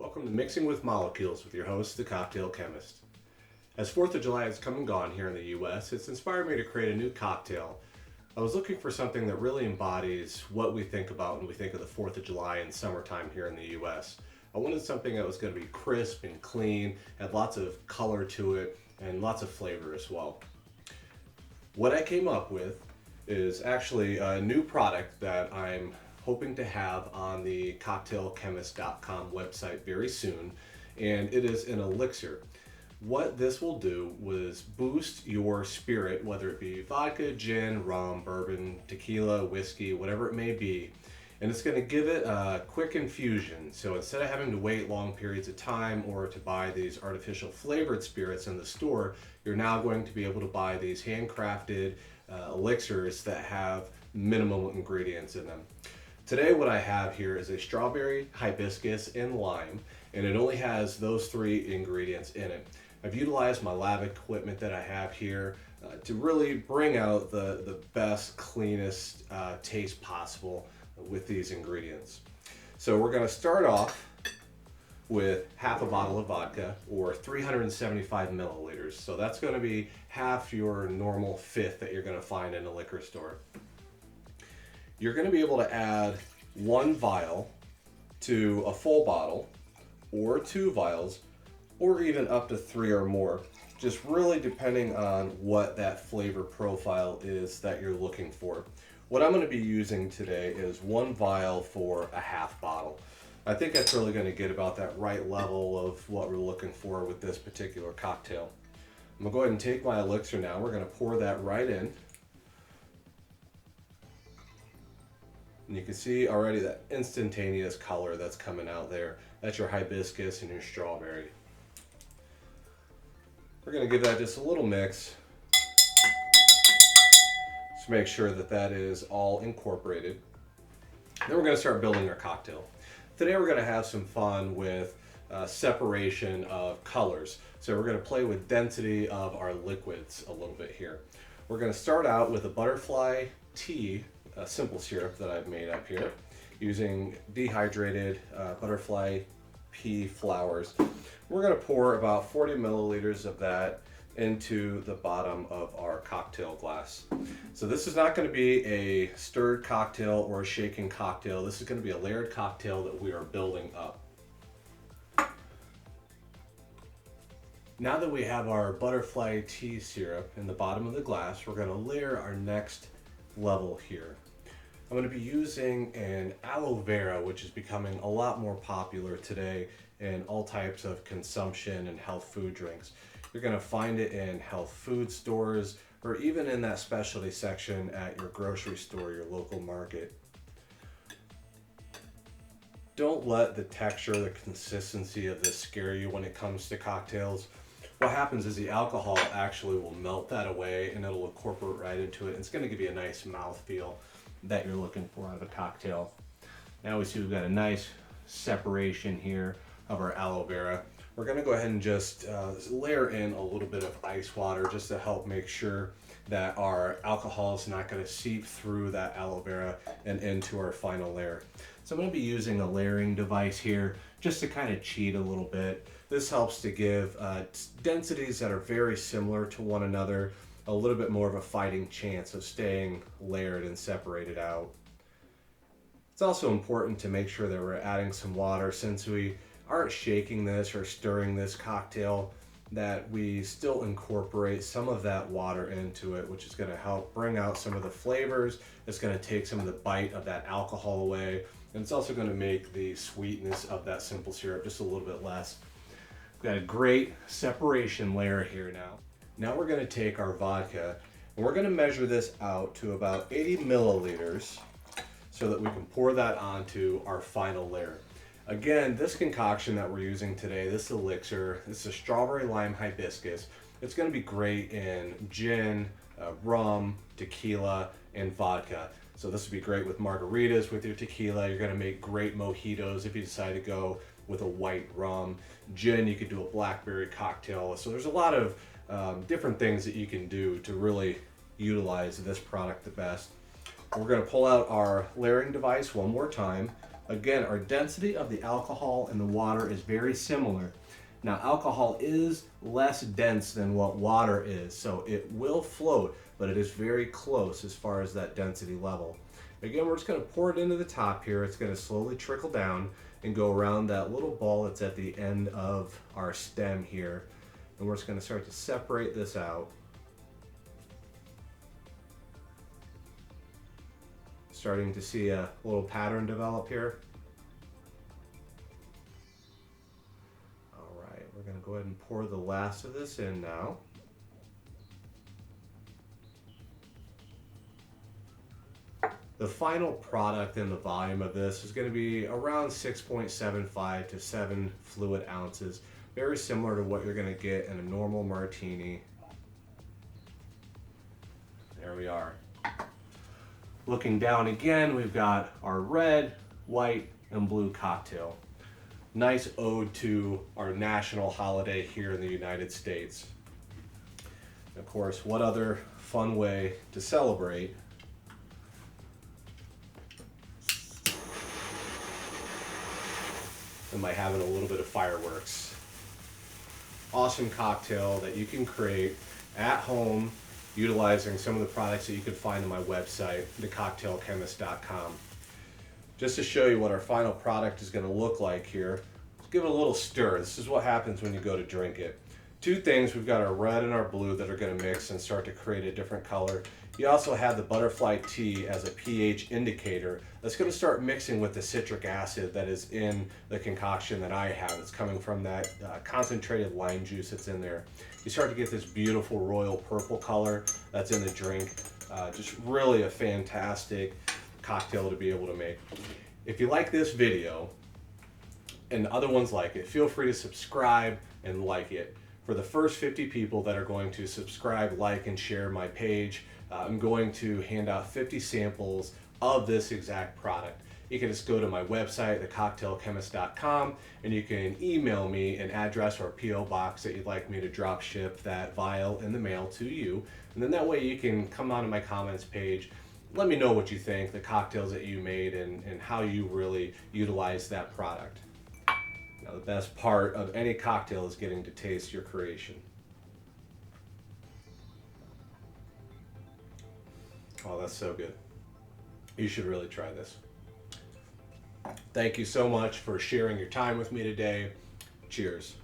Welcome to Mixing with Molecules with your host, the Cocktail Chemist. As 4th of July has come and gone here in the US, it's inspired me to create a new cocktail. I was looking for something that really embodies what we think about when we think of the 4th of July and summertime here in the US. I wanted something that was going to be crisp and clean, had lots of color to it, and lots of flavor as well. What I came up with is actually a new product that I'm hoping to have on the cocktailchemist.com website very soon, and it is an elixir. What this will do was boost your spirit, whether it be vodka, gin, rum, bourbon, tequila, whiskey, whatever it may be, and it's going to give it a quick infusion. So instead of having to wait long periods of time or to buy these artificial flavored spirits in the store, you're now going to be able to buy these handcrafted elixirs that have minimal ingredients in them. Today what I have here is a strawberry, hibiscus, and lime, and it only has those three ingredients in it. I've utilized my lab equipment that I have here to really bring out the best, cleanest taste possible with these ingredients. So we're going to start off with half a bottle of vodka, or 375 milliliters. So that's going to be half your normal fifth that you're going to find in a liquor store. You're going to be able to add one vial to a full bottle, or 2 vials, or even up to 3 or more, just really depending on what that flavor profile is that you're looking for. What I'm going to be using today is 1 vial for a half bottle. I think that's really going to get about that right level of what we're looking for with this particular cocktail. I'm going to go ahead and take my elixir now. We're going to pour that right in. And you can see already that instantaneous color that's coming out there. That's your hibiscus and your strawberry. We're going to give that just a little mix to make sure that that is all incorporated. Then we're going to start building our cocktail. Today we're going to have some fun with separation of colors. So we're going to play with density of our liquids a little bit here. We're going to start out with a butterfly tea, a simple syrup that I've made up here using dehydrated butterfly pea flowers. We're going to pour about 40 milliliters of that into the bottom of our cocktail glass. So this is not going to be a stirred cocktail or a shaken cocktail. This is going to be a layered cocktail that we are building up. Now that we have our butterfly tea syrup in the bottom of the glass, we're going to layer our next level here. I'm going to be using an aloe vera, which is becoming a lot more popular today in all types of consumption and health food drinks. You're going to find it in health food stores or even in that specialty section at your grocery store, your local market. Don't let the texture, the consistency of this scare you when it comes to cocktails. What happens is the alcohol actually will melt that away and it'll incorporate right into it. It's going to give you a nice mouthfeel that you're looking for out of a cocktail. Now we see we've got a nice separation here of our aloe vera. We're going to go ahead and just layer in a little bit of ice water just to help make sure that our alcohol is not going to seep through that aloe vera and into our final layer. So I'm going to be using a layering device here just to kind of cheat a little bit. This helps to give densities that are very similar to one another a little bit more of a fighting chance of staying layered and separated out. It's also important to make sure that we're adding some water, since we aren't shaking this or stirring this cocktail, that we still incorporate some of that water into it, which is going to help bring out some of the flavors. It's going to take some of the bite of that alcohol away, and it's also going to make the sweetness of that simple syrup just a little bit less. We've got a great separation layer here now. Now we're going to take our vodka and we're going to measure this out to about 80 milliliters so that we can pour that onto our final layer. Again, this concoction that we're using today, this elixir, this is a strawberry lime hibiscus. It's going to be great in gin, rum, tequila, and vodka. So this would be great with margaritas with your tequila. You're going to make great mojitos if you decide to go with a white rum. Gin, you could do a blackberry cocktail. So there's a lot of different things that you can do to really utilize this product the best. We're going to pull out our layering device one more time. Again, our density of the alcohol and the water is very similar. Now, alcohol is less dense than what water is, so it will float, but it is very close as far as that density level. Again, we're just going to pour it into the top here. It's going to slowly trickle down and go around that little ball that's at the end of our stem here. And we're just going to start to separate this out. Starting to see a little pattern develop here. All right, we're going to go ahead and pour the last of this in now. The final product in the volume of this is going to be around 6.75 to 7 fluid ounces. Very similar to what you're going to get in a normal martini. There we are. Looking down again, we've got our red, white, and blue cocktail. Nice ode to our national holiday here in the United States. Of course, what other fun way to celebrate than by having a little bit of fireworks. Awesome cocktail that you can create at home utilizing some of the products that you can find on my website, thecocktailchemist.com. Just to show you what our final product is going to look like here, let's give it a little stir. This is what happens when you go to drink it. Two things, we've got our red and our blue that are going to mix and start to create a different color. You also have the butterfly tea as a pH indicator that's going to start mixing with the citric acid that is in the concoction that I have. It's coming from that concentrated lime juice that's in there. You start to get this beautiful royal purple color that's in the drink. Just really a fantastic cocktail to be able to make. If you like this video and other ones like it, feel free to subscribe and like it. For the first 50 people that are going to subscribe, like, and share my page, I'm going to hand out 50 samples of this exact product. You can just go to my website, thecocktailchemist.com, and you can email me an address or a P.O. box that you'd like me to drop ship that vial in the mail to you. And then that way you can come onto my comments page, let me know what you think, the cocktails that you made, and how you really utilize that product. Now, the best part of any cocktail is getting to taste your creation. Oh, that's so good. You should really try this. Thank you so much for sharing your time with me today. Cheers.